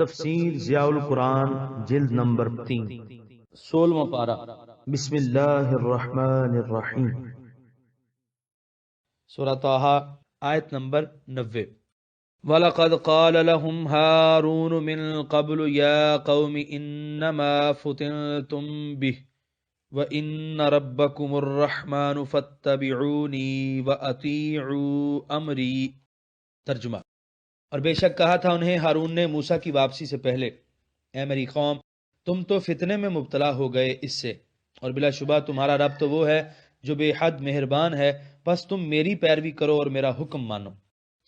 تفسیر ضیاء القرآن جلد نمبر 3 16واں پارہ بسم اللہ الرحمن الرحیم سورہ طٰہٰ آیت نمبر 90 وَلَقَدْ قَالَ لَهُمْ هَارُونُ مِن قَبْلُ يَا قَوْمِ إِنَّمَا فُتِنْتُمْ بِهِ وَإِنَّ رَبَّكُمُ الرَّحْمَنُ فَاتَّبِعُونِي وَأَطِيعُوا أَمْرِي ترجمہ۔ اور بے شک کہا تھا انہیں ہارون نے موسیٰ کی واپسی سے پہلے، اے میری قوم، تم تو فتنے میں مبتلا ہو گئے اس سے، اور بلا شبہ تمہارا رب تو وہ ہے جو بے حد مہربان ہے، بس تم میری پیروی کرو اور میرا حکم مانو۔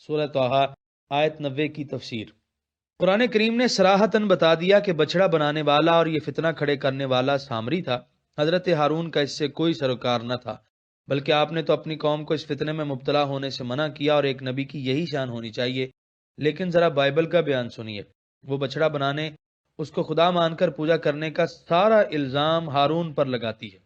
سورہ طٰہٰ آیت 90 کی تفسیر۔ قرآن کریم نے صراحتاً بتا دیا کہ بچڑا بنانے والا اور یہ فتنہ کھڑے کرنے والا سامری تھا۔ حضرت ہارون کا اس سے کوئی سروکار نہ تھا، بلکہ آپ نے تو اپنی قوم کو اس فتنے میں مبتلا ہونے سے منع کیا، اور ایک نبی کی یہی شان ہونی چاہیے۔ لیکن ذرا بائبل کا بیان سنیے۔ وہ بچڑا بنانے، اس کو خدا مان کر پوجا کرنے کا سارا الزام ہارون پر لگاتی ہے،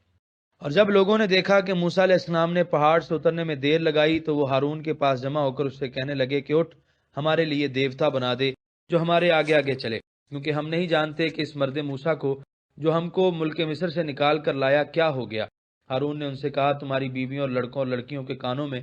اور جب لوگوں نے دیکھا کہ موسیٰ علیہ السلام نے پہاڑ سے اترنے میں دیر لگائی تو وہ ہارون کے پاس جمع ہو کر اس سے کہنے لگے کہ اٹھ، ہمارے لیے دیوتا بنا دے جو ہمارے آگے آگے چلے، کیونکہ ہم نہیں جانتے کہ اس مرد موسیٰ کو جو ہم کو ملک مصر سے نکال کر لایا کیا ہو گیا۔ ہارون نے ان سے کہا، تمہاری بیویوں اور لڑکوں اور لڑکیوں کے کانوں میں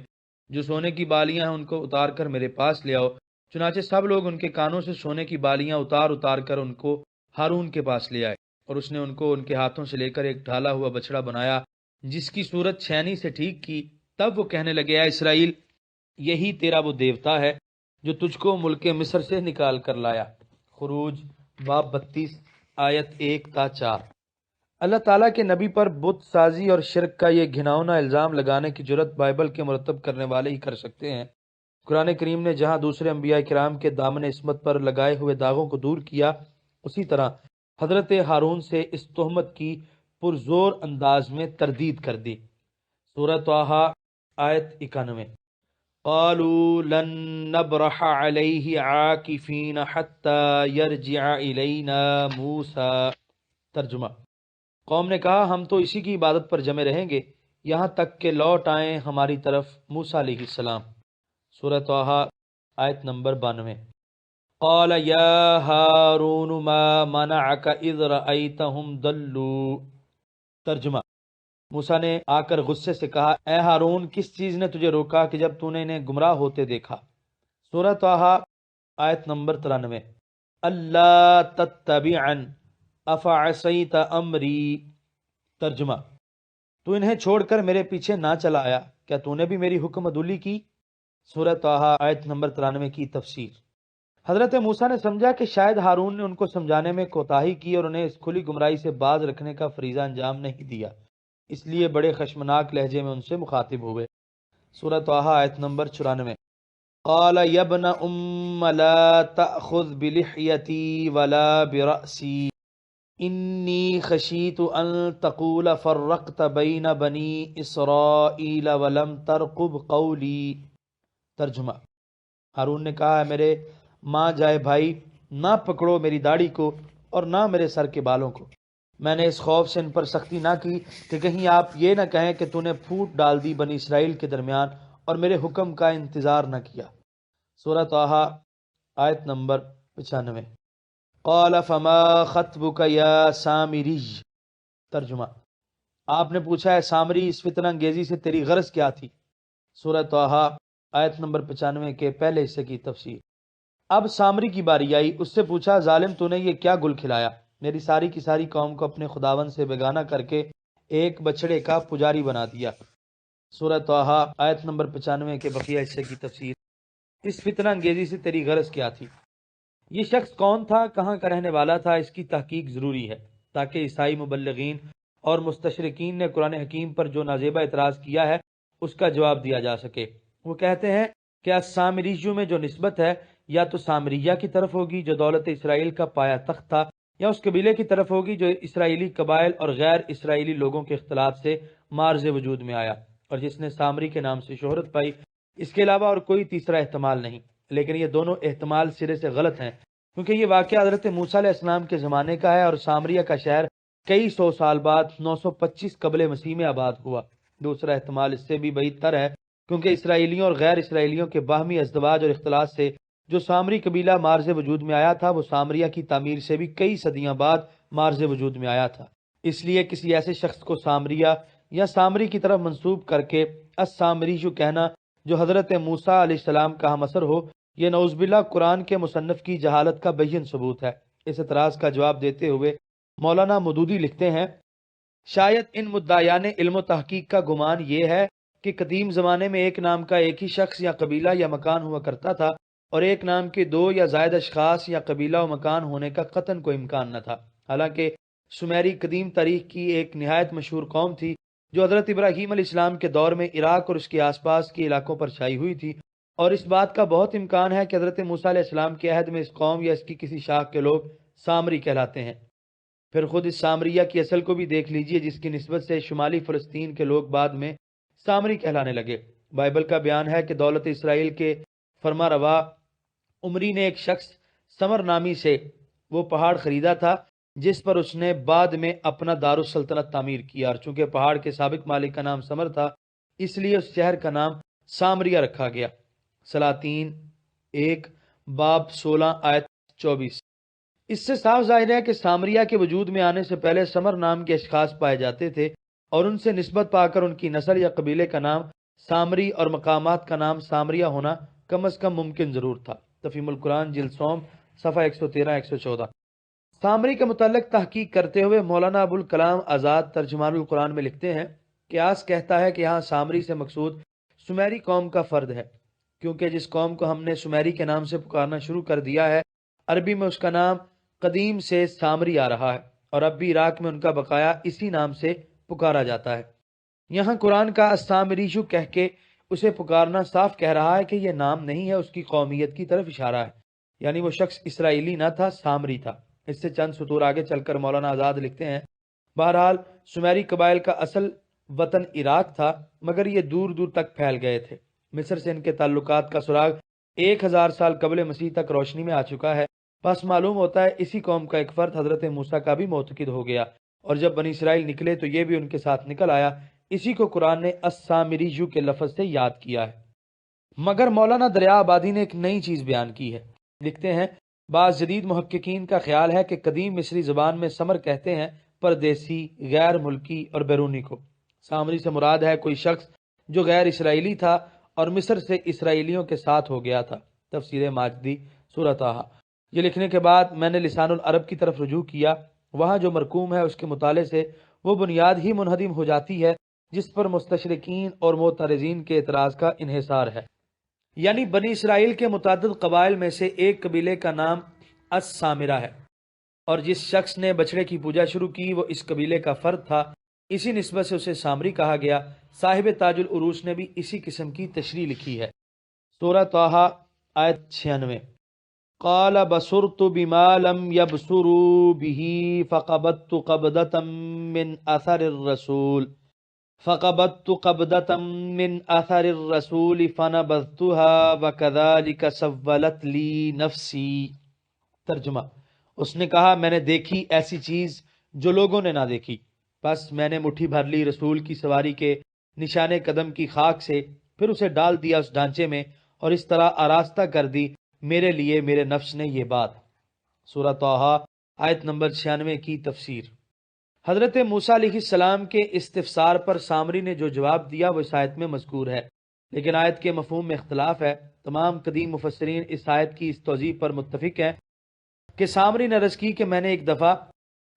جو سونے کی بالیاں ہیں ان کو اتار کر میرے پاس لے آؤ۔ چنانچہ سب لوگ ان کے کانوں سے سونے کی بالیاں اتار اتار کر ان کو ہارون کے پاس لے آئے، اور اس نے ان کو ان کے ہاتھوں سے لے کر ایک ڈھالا ہوا بچڑا بنایا جس کی صورت چھینی سے ٹھیک کی۔ تب وہ کہنے لگے، اے اسرائیل، یہی تیرا وہ دیوتا ہے جو تجھ کو ملک مصر سے نکال کر لایا۔ خروج باب 32 آیت 1 تا 4۔ اللہ تعالیٰ کے نبی پر بت سازی اور شرک کا یہ گھناؤنا الزام لگانے کی جرت بائبل کے مرتب کرنے والے ہی کر سکتے ہیں۔ قرآن کریم نے جہاں دوسرے انبیاء کرام کے دامن عصمت پر لگائے ہوئے داغوں کو دور کیا، اسی طرح حضرت ہارون سے اس تہمت کی پرزور انداز میں تردید کر دی۔ سورہ طٰہٰ آیت 91۔ قالوا لن نبرح علیہ عاکفین حتی یرجع الینا موسیٰ ترجمہ۔ قوم نے کہا، ہم تو اسی کی عبادت پر جمے رہیں گے یہاں تک کہ لوٹ آئیں ہماری طرف موسیٰ علیہ السلام۔ سورہ طٰہٰ آیت نمبر 92۔ قال یا ہارون ما منعک اذ رأیتہم ضلوا ترجمہ۔ موسیٰ نے آ کر غصے سے کہا، اے ہارون، کس چیز نے تجھے روکا کہ جب تو نے انہیں گمراہ ہوتے دیکھا۔ سورہ طٰہٰ آیت نمبر 93۔ اللہ تتبعن افعصیت امری ترجمہ۔ تو انہیں چھوڑ کر میرے پیچھے نہ چلا آیا، کیا تو نے بھی میری حکم عدولی کی؟ سورہ طٰہٰ آیت نمبر 93 کی تفسیر۔ حضرت موسیٰ نے سمجھا کہ شاید ہارون نے ان کو سمجھانے میں کوتاہی کی اور انہیں اس کھلی گمراہی سے باز رکھنے کا فریضہ انجام نہیں دیا، اس لیے بڑے خشمناک لہجے میں ان سے مخاطب ہوئے۔ سورہ طٰہٰ آیت نمبر 94۔ قال یا ابن ام لا تأخذ بلحیتی ولا برأسی انی خشیت ان تقول فرقت بین بنی اسرائیل ولم ترقب قولی ترجمہ۔ ہارون نے کہا، ہے میرے ماں جائے بھائی، نہ پکڑو میری داڑھی کو اور نہ میرے سر کے بالوں کو، میں نے اس خوف سے ان پر سختی نہ کی کہ کہیں آپ یہ نہ کہیں کہ تو نے پھوٹ ڈال دی بنی اسرائیل کے درمیان اور میرے حکم کا انتظار نہ کیا۔ سورہ طٰہٰ آیت نمبر 95۔ قال فما خطبک یا سامری ترجمہ۔ آپ نے پوچھا، ہے سامری، اس فتنہ انگیزی سے تیری غرض کیا تھی؟ سورہ طٰہٰ آیت نمبر 95 کے پہلے حصے کی تفسیر۔ اب سامری کی باری آئی، اس سے پوچھا، ظالم، تو نے یہ کیا گل کھلایا؟ میری ساری کی ساری قوم کو اپنے خداوند سے بیگانہ کر کے ایک بچڑے کا پجاری بنا دیا۔ سورہ طٰہٰ آیت نمبر 95 کے بقیہ حصے کی تفسیر۔ اس فتنہ انگیزی سے تیری غرض کیا تھی؟ یہ شخص کون تھا، کہاں کا رہنے والا تھا، اس کی تحقیق ضروری ہے تاکہ عیسائی مبلغین اور مستشرقین نے قرآن حکیم پر جو نازیبہ اعتراض کیا ہے اس کا جواب دیا جا سکے۔ وہ کہتے ہیں کہ السامریوں میں جو نسبت ہے یا تو سامریہ کی طرف ہوگی جو دولت اسرائیل کا پایا تخت تھا، یا اس قبیلے کی طرف ہوگی جو اسرائیلی قبائل اور غیر اسرائیلی لوگوں کے اختلاط سے مارز وجود میں آیا اور جس نے سامری کے نام سے شہرت پائی۔ اس کے علاوہ اور کوئی تیسرا احتمال نہیں، لیکن یہ دونوں احتمال سرے سے غلط ہیں، کیونکہ یہ واقعہ حضرت موسیٰ علیہ السلام کے زمانے کا ہے اور سامریہ کا شہر کئی سو سال بعد 925 قبل مسیح میں آباد ہوا۔ دوسرا احتمال اس سے بھی بعید تر ہے، کیونکہ اسرائیلیوں اور غیر اسرائیلیوں کے باہمی ازدواج اور اختلاط سے جو سامری قبیلہ مارز وجود میں آیا تھا وہ سامریہ کی تعمیر سے بھی کئی صدیاں بعد مارز وجود میں آیا تھا، اس لیے کسی ایسے شخص کو سامریہ یا سامری کی طرف منسوب کر کے السامریشو کہنا جو حضرت موسیٰ علیہ السلام کا ہم اثر ہو، یہ نعوذ باللہ قرآن کے مصنف کی جہالت کا بین ثبوت ہے۔ اس اعتراض کا جواب دیتے ہوئے مولانا مودودی لکھتے ہیں، شاید ان مدعیان علم و تحقیق کا گمان یہ ہے کہ قدیم زمانے میں ایک نام کا ایک ہی شخص یا قبیلہ یا مکان ہوا کرتا تھا اور ایک نام کے دو یا زائد اشخاص یا قبیلہ و مکان ہونے کا قطعاً کوئی امکان نہ تھا۔ حالانکہ سمیری قدیم تاریخ کی ایک نہایت مشہور قوم تھی جو حضرت ابراہیم علیہ السلام کے دور میں عراق اور اس کے آس پاس کے علاقوں پر چھائی ہوئی تھی، اور اس بات کا بہت امکان ہے کہ حضرت موسیٰ علیہ السلام کے عہد میں اس قوم یا اس کی کسی شاخ کے لوگ سامری کہلاتے ہیں۔ پھر خود اس سامریہ کی اصل کو بھی دیکھ لیجئے، جس کی نسبت سے شمالی فلسطین کے لوگ بعد میں سامری کہلانے لگے۔ بائبل کا بیان ہے کہ دولت اسرائیل کے فرما روا عمری نے ایک شخص سمر نامی سے وہ پہاڑ خریدا تھا جس پر اس نے بعد میں اپنا دارالسلطنت تعمیر کیا، اور چونکہ پہاڑ کے سابق مالک کا نام سمر تھا اس لیے اس شہر کا نام سامریہ رکھا گیا۔ سلاطین 1 باب 16 آیت 24۔ اس سے صاف ظاہر ہے کہ سامریہ کے وجود میں آنے سے پہلے سمر نام کے اشخاص پائے جاتے تھے، اور ان سے نسبت پا کر ان کی نسل یا قبیلے کا نام سامری اور مقامات کا نام سامریہ ہونا کم از کم ممکن ضرور تھا۔ تفہیم القرآن جلد سوم صفحہ 113-114۔ سامری کے متعلق تحقیق کرتے ہوئے مولانا ابوالکلام آزاد ترجمان القرآن میں لکھتے ہیں کہ آس کہتا ہے کہ یہاں سامری سے مقصود سمیری قوم کا فرد ہے، کیونکہ جس قوم کو ہم نے سمیری کے نام سے پکارنا شروع کر دیا ہے عربی میں اس کا نام قدیم سے سامری آ رہا ہے، اور اب بھی عراق میں ان کا بقایا اسی نام سے پکارا جاتا ہے۔ یہاں قرآن کا السامریشو کہہ کے اسے پکارنا صاف کہہ رہا ہے کہ یہ نام نہیں ہے، اس کی قومیت کی طرف اشارہ ہے، یعنی وہ شخص اسرائیلی نہ تھا، سامری تھا۔ اس سے چند سطور آگے چل کر مولانا آزاد لکھتے ہیں، بہرحال سمیری قبائل کا اصل وطن عراق تھا، مگر یہ دور دور تک پھیل گئے تھے۔ مصر سے ان کے تعلقات کا سراغ 1000 سال قبل مسیح تک روشنی میں آ چکا ہے۔ بس معلوم ہوتا ہے اسی قوم کا ایک فرد حضرت موسیٰ کا بھی معتقد ہو گیا، اور جب بنی اسرائیل نکلے تو یہ بھی ان کے ساتھ نکل آیا۔ اسی کو قرآن نے السامریجو کے لفظ سے یاد کیا ہے۔ مگر مولانا دریا آبادی نے ایک نئی چیز بیان کی ہے۔ لکھتے ہیں، بعض جدید محققین کا خیال ہے کہ قدیم مصری زبان میں سمر کہتے ہیں پردیسی، غیر ملکی اور بیرونی کو۔ سامری سے مراد ہے کوئی شخص جو غیر اسرائیلی تھا اور مصر سے اسرائیلیوں کے ساتھ ہو گیا تھا۔ تفسیر ماجدی سورۃ طٰہٰ۔ یہ لکھنے کے بعد میں نے لسان العرب کی طرف رجوع کیا، وہاں جو مرقوم ہے اس کے مطالعے سے وہ بنیاد ہی منہدم ہو جاتی ہے جس پر مستشرقین اور معترضین کے اعتراض کا انحصار ہے۔ یعنی بنی اسرائیل کے متعدد قبائل میں سے ایک قبیلے کا نام السامرہ ہے، اور جس شخص نے بچڑے کی پوجا شروع کی وہ اس قبیلے کا فرد تھا، اسی نسبت سے اسے سامری کہا گیا۔ صاحب تاج العروش نے بھی اسی قسم کی تشریح لکھی ہے۔ سورہ طٰہٰ آیت 96۔ قال بصرت بما لم يبصروا به فقبضت قبضة من اثر الرسول فنبذتها وكذلك سولت لي نفسي۔ ترجمہ، اس نے کہا میں نے دیکھی ایسی چیز جو لوگوں نے نہ دیکھی، بس میں نے مٹھی بھر لی رسول کی سواری کے نشانے قدم کی خاک سے، پھر اسے ڈال دیا اس ڈھانچے میں، اور اس طرح آراستہ کر دی میرے لیے میرے نفس نے یہ بات۔ سورہ طٰہٰ آیت نمبر 96 کی تفسیر۔ حضرت موسیٰ علیہ السلام کے استفسار پر سامری نے جو جواب دیا وہ اس آیت میں مذکور ہے، لیکن آیت کے مفہوم میں اختلاف ہے۔ تمام قدیم مفسرین اس آیت کی اس توضیح پر متفق ہیں کہ سامری نے عرض کی کہ میں نے ایک دفعہ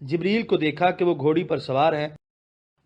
جبریل کو دیکھا کہ وہ گھوڑی پر سوار ہیں،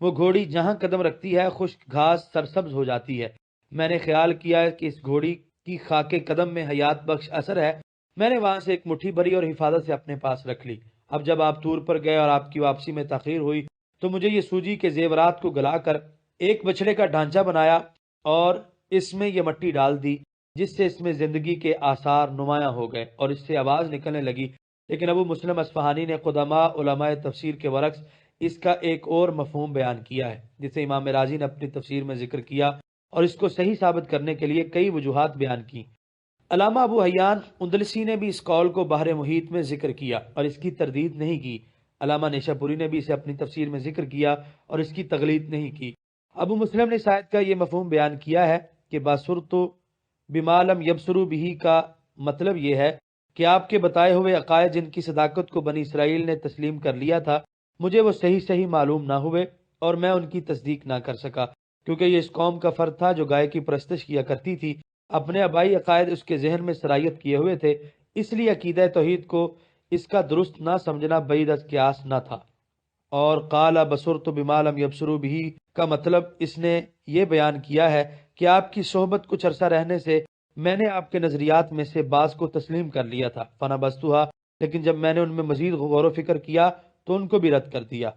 وہ گھوڑی جہاں قدم رکھتی ہے خشک گھاس سرسبز ہو جاتی ہے۔ میں نے خیال کیا کہ اس گھوڑی کی خاک قدم میں حیات بخش اثر ہے، میں نے وہاں سے ایک مٹھی بھری اور حفاظت سے اپنے پاس رکھ لی۔ اب جب آپ طور پر گئے اور آپ کی واپسی میں تاخیر ہوئی تو مجھے یہ سوجی کے زیورات کو گلا کر ایک بچڑے کا ڈھانچہ بنایا اور اس میں یہ مٹی ڈال دی، جس سے اس میں زندگی کے آثار نمایاں ہو گئے اور اس سے آواز نکلنے لگی۔ لیکن ابو مسلم اصفہانی نے قدماء علماء تفسیر کے برعکس اس کا ایک اور مفہوم بیان کیا ہے، جسے امام رازی نے اپنی تفسیر میں ذکر کیا، اور اس کو صحیح ثابت کرنے کے لیے کئی وجوہات بیان کی۔ علامہ ابو حیان اندلسی نے بھی اس قول کو بحر محیط میں ذکر کیا اور اس کی تردید نہیں کی۔ علامہ نیشا پوری نے بھی اسے اپنی تفسیر میں ذکر کیا اور اس کی تغلید نہیں کی۔ ابو مسلم نے شاید کا یہ مفہوم بیان کیا ہے کہ بصرت بما لم یبصروا به کا مطلب یہ ہے کہ آپ کے بتائے ہوئے عقائد جن کی صداقت کو بنی اسرائیل نے تسلیم کر لیا تھا، مجھے وہ صحیح معلوم نہ ہوئے اور میں ان کی تصدیق نہ کر سکا، کیونکہ یہ اس قوم کا فرد تھا جو گائے کی پرستش کیا کرتی تھی، اپنے آبائی عقائد اس کے ذہن میں سرایت کیے ہوئے تھے، اس لیے عقیدہ توحید کو اس کا درست نہ سمجھنا بعید از قیاس نہ تھا۔ اور قال بصرت بما لم یبصروا بھی کا مطلب اس نے یہ بیان کیا ہے کہ آپ کی صحبت کچھ عرصہ رہنے سے میں نے آپ کے نظریات میں سے بعض کو تسلیم کر لیا تھا، فنبذتها، لیکن جب میں نے ان میں مزید غور و فکر کیا تو ان کو بھی رد کر دیا۔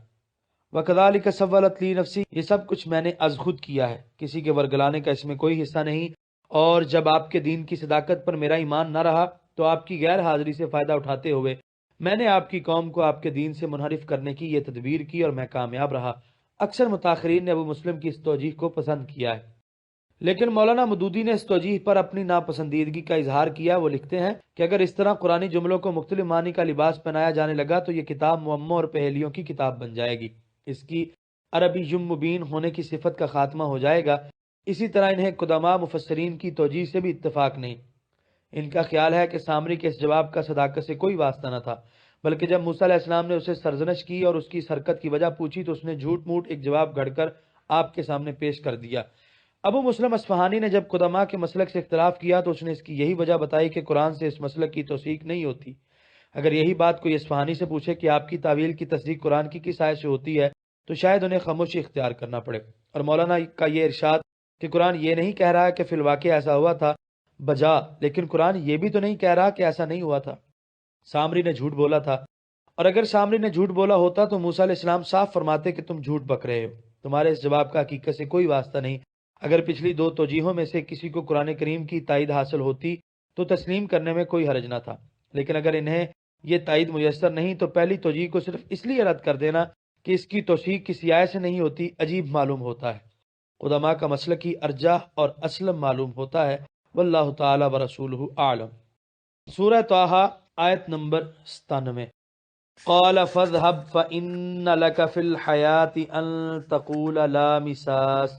وَكَذَلِكَ سَوَّلَتْ لِي نَفْسِي، یہ سب کچھ میں نے از خود کیا ہے، کسی کے ورگلانے کا اس میں کوئی حصہ نہیں، اور جب آپ کے دین کی صداقت پر میرا ایمان نہ رہا تو آپ کی غیر حاضری سے فائدہ اٹھاتے ہوئے میں نے آپ کی قوم کو آپ کے دین سے منحرف کرنے کی یہ تدبیر کی اور میں کامیاب رہا۔ اکثر متاخرین نے ابو مسلم کی اس توجیہ کو پسند کیا ہے، لیکن مولانا مودودی نے اس توجیہ پر اپنی ناپسندیدگی کا اظہار کیا۔ وہ لکھتے ہیں کہ اگر اس طرح قرآنی جملوں کو مختلف معنی کا لباس پہنایا جانے لگا تو یہ کتاب معموں اور پہیلیوں کی کتاب بن جائے گی، اس کی عربی مبین ہونے کی صفت کا خاتمہ ہو جائے گا۔ اسی طرح انہیں قدماء مفسرین کی توجیہ سے بھی اتفاق نہیں۔ ان کا خیال ہے کہ سامری کے اس جواب کا صداقت سے کوئی واسطہ نہ تھا، بلکہ جب موسیٰ علیہ السلام نے اسے سرزنش کی اور اس کی اس حرکت کی وجہ پوچھی تو اس نے جھوٹ موٹ ایک جواب گھڑ کر آپ کے سامنے پیش کر دیا۔ ابو مسلم اصفہانی نے جب قدماء کے مسلک سے اختلاف کیا تو اس نے اس کی یہی وجہ بتائی کہ قرآن سے اس مسلک کی توثیق نہیں ہوتی۔ اگر یہی بات کوئی اصفہانی سے پوچھے کہ آپ کی تعویل کی تصدیق قرآن کی کس آیت سے ہوتی ہے تو شاید انہیں خاموشی اختیار کرنا پڑے۔ اور مولانا کا یہ ارشاد کہ قرآن یہ نہیں کہہ رہا کہ فی الواقع ایسا ہوا تھا بجا، لیکن قرآن یہ بھی تو نہیں کہہ رہا کہ ایسا نہیں ہوا تھا، سامری نے جھوٹ بولا تھا، اور اگر سامری نے جھوٹ بولا ہوتا تو موسیٰ علیہ السلام صاف فرماتے کہ تم جھوٹ بک رہے ہو۔ تمہارے اس جواب کا حقیقت سے کوئی واسطہ نہیں۔ اگر پچھلی دو توجیہوں میں سے کسی کو قرآن کریم کی تائید حاصل ہوتی تو تسلیم کرنے میں کوئی حرج نہ تھا، لیکن اگر انہیں یہ تائید میسر نہیں تو پہلی توجیہ کو صرف اس لیے رد کر دینا کہ اس کی توثیق کسی آیت سے نہیں ہوتی عجیب معلوم ہوتا ہے۔ قدماء کا مسلک ہی ارجح اور اسلم معلوم ہوتا ہے، واللہ تعالی ورسولہ اعلم۔ سورہ طٰہٰ آیت نمبر 97۔ قال فاذهب فإن لك في الحياة أن تقول لا مساس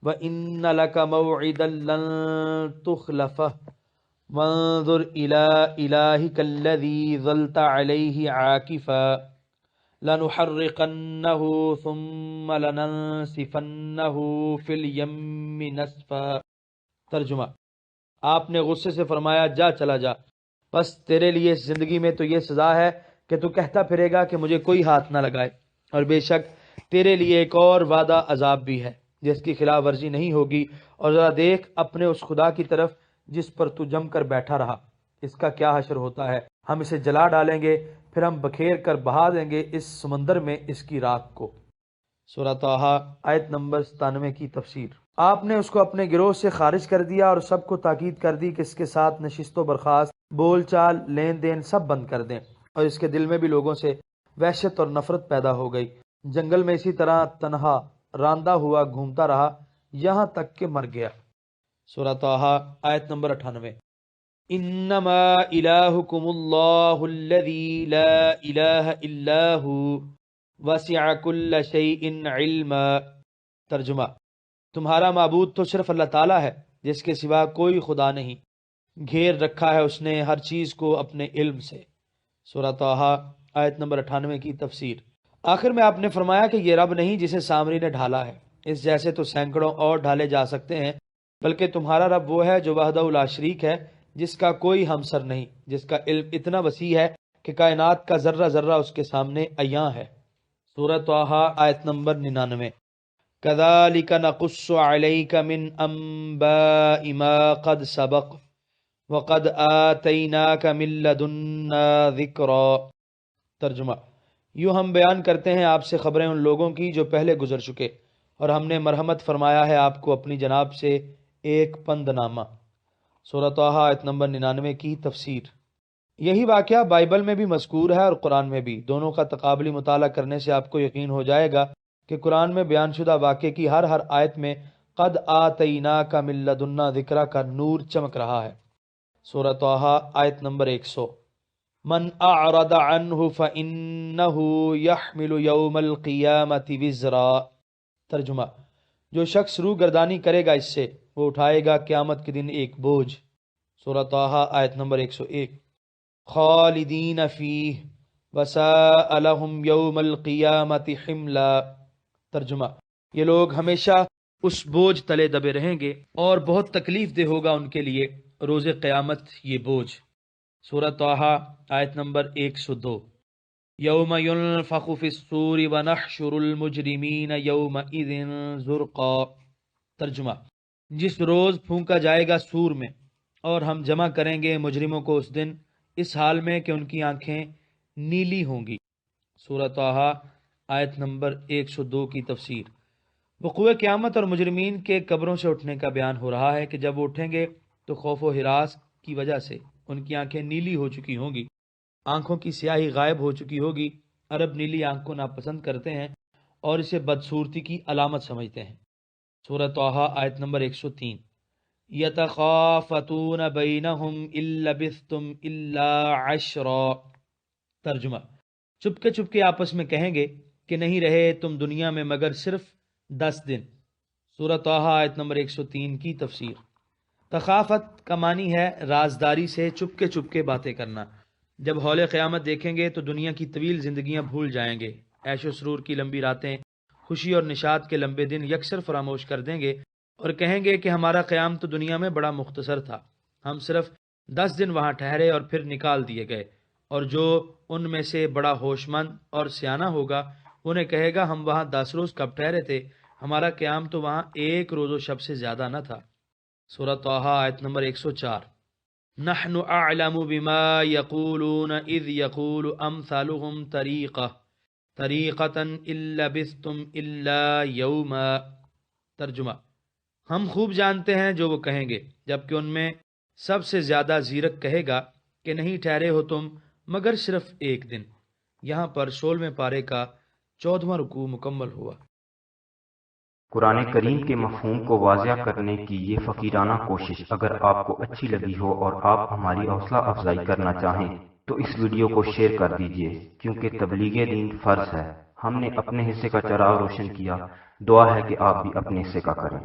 وإن لك موعدا لن تخلفه وانظر إلى إلهك الذي ظلت عليه عاكفا لنحرقنه ثم لننسفنه في اليم نسفا۔ ترجمہ، آپ نے غصے سے فرمایا جا چلا جا، بس تیرے لیے اس زندگی میں تو یہ سزا ہے کہ تو کہتا پھرے گا کہ مجھے کوئی ہاتھ نہ لگائے، اور بے شک تیرے لیے ایک اور وعدہ عذاب بھی ہے جس کی خلاف ورزی نہیں ہوگی، اور ذرا دیکھ اپنے اس خدا کی طرف جس پر تو جم کر بیٹھا رہا، اس کا کیا حشر ہوتا ہے۔ ہم اسے جلا ڈالیں گے، پھر ہم بکھیر کر بہا دیں گے اس سمندر میں اس کی راکھ کو۔ سورہ طٰہٰ آیت نمبر 97 کی تفسیر۔ آپ نے اس کو اپنے گروہ سے خارج کر دیا اور سب کو تاکید کر دی کہ اس کے ساتھ نشست و برخاست، بول چال، لین دین سب بند کر دیں، اور اس کے دل میں بھی لوگوں سے وحشت اور نفرت پیدا ہو گئی۔ جنگل میں اسی طرح تنہا راندہ ہوا گھومتا رہا یہاں تک کہ مر گیا۔ سورہ طٰہٰ آیت نمبر 98۔ انما الہکم اللہ الذی لا الہ الا ہو وسع کل شیء علما۔ ترجمہ، تمہارا معبود تو صرف اللہ تعالیٰ ہے جس کے سوا کوئی خدا نہیں، گھیر رکھا ہے اس نے ہر چیز کو اپنے علم سے۔ سورہ طٰہٰ آیت نمبر 98 کی تفسیر۔ آخر میں آپ نے فرمایا کہ یہ رب نہیں جسے سامری نے ڈھالا ہے، اس جیسے تو سینکڑوں اور ڈھالے جا سکتے ہیں، بلکہ تمہارا رب وہ ہے جو وحدہ لا شریک ہے، جس کا کوئی ہمسر نہیں، جس کا علم اتنا وسیع ہے کہ کائنات کا ذرہ ذرہ اس کے سامنے عیاں ہے۔ سورہ طٰہٰ آیت نمبر 99۔ كذلك نقص عليك من انباء ما قد سبق وقد آتيناك من لدنا ذکرا۔ ترجمہ، یوں ہم بیان کرتے ہیں آپ سے خبریں ان لوگوں کی جو پہلے گزر چکے، اور ہم نے مرحمت فرمایا ہے آپ کو اپنی جناب سے ایک پند نامہ۔ سورہ طٰہٰ آیت نمبر 99 کی تفسیر۔ یہی واقعہ بائبل میں بھی مذکور ہے اور قرآن میں بھی۔ دونوں کا تقابلی مطالعہ کرنے سے آپ کو یقین ہو جائے گا کہ قرآن میں بیان شدہ واقعے کی ہر آیت میں قد آتیناک من لدنا ذکرا کا نور چمک رہا ہے۔ سورہ طٰہٰ آیت نمبر 100۔ من اعرض عنہ فإنہ یحمل یوم القیامۃ وزرا۔ ترجمہ، جو شخص روح گردانی کرے گا اس سے، وہ اٹھائے گا قیامت کے دن ایک بوجھ۔ سورہ طٰہٰ آیت نمبر 101۔ خالدین فیہ وساء لہم یوم القیامۃ حملا۔ ترجمہ، یہ لوگ ہمیشہ اس بوجھ تلے دبے رہیں گے اور بہت تکلیف دہ ہوگا ان کے لیے روز قیامت یہ بوجھ۔ سورہ طٰہٰ آیت نمبر 102۔ یوم ینفخ فی الصور ونحشر المجرمین یومئذ زرقا۔ ترجمہ، جس روز پھونکا جائے گا سور میں اور ہم جمع کریں گے مجرموں کو اس دن اس حال میں کہ ان کی آنکھیں نیلی ہوں گی۔ سورہ طٰہٰ آیت نمبر 102 کی تفسیر۔ وقوع قیامت اور مجرمین کے قبروں سے اٹھنے کا بیان ہو رہا ہے کہ جب وہ اٹھیں گے تو خوف و ہراس کی وجہ سے ان کی آنکھیں نیلی ہو چکی ہوں گی، آنکھوں کی سیاہی غائب ہو چکی ہوگی۔ عرب نیلی آنکھ کو ناپسند کرتے ہیں اور اسے بدصورتی کی علامت سمجھتے ہیں۔ سورہ طٰہٰ آیت نمبر 103۔ یتخافتون بینہم ان لبثتم الا عشرا۔ ترجمہ، چپکے آپس میں کہیں گے کہ نہیں رہے تم دنیا میں مگر صرف 10 دن۔ سورہ طٰہٰ آیت نمبر 103 کی تفسیر۔ تخافت کا معنی ہے رازداری سے چپکے باتیں کرنا۔ جب ہول قیامت دیکھیں گے تو دنیا کی طویل زندگیاں بھول جائیں گے، عیش و سرور کی لمبی راتیں، خوشی اور نشاط کے لمبے دن یکسر فراموش کر دیں گے اور کہیں گے کہ ہمارا قیام تو دنیا میں بڑا مختصر تھا، ہم صرف 10 دن وہاں ٹھہرے اور پھر نکال دیے گئے۔ اور جو ان میں سے بڑا ہوش مند اور سیانہ ہوگا انہیں کہے گا ہم وہاں 10 روز کب ٹھہرے تھے، ہمارا قیام تو وہاں 1 روز و شب سے زیادہ نہ تھا۔ سورہ طٰہٰ آیت نمبر 104۔ نحن اعلم بما یقولون اذ یقول امثالهم طریقۃ ان لبثتم الا یوما۔ ترجمہ، ہم خوب جانتے ہیں جو وہ کہیں گے، جبکہ ان میں سب سے زیادہ زیرک کہے گا کہ نہیں ٹھہرے ہو تم مگر صرف 1 دن۔ یہاں پر 16ویں پارے کا 14واں رکوع مکمل ہوا۔ قرآن کریم کے مفہوم کو واضح کرنے کی یہ فقیرانہ کوشش اگر آپ کو اچھی لگی ہو اور آپ ہماری حوصلہ افزائی کرنا چاہیں تو اس ویڈیو کو شیئر کر دیجئے، کیونکہ تبلیغ دین فرض ہے۔ ہم نے اپنے حصے کا چراغ روشن کیا، دعا ہے کہ آپ بھی اپنے حصے کا کریں۔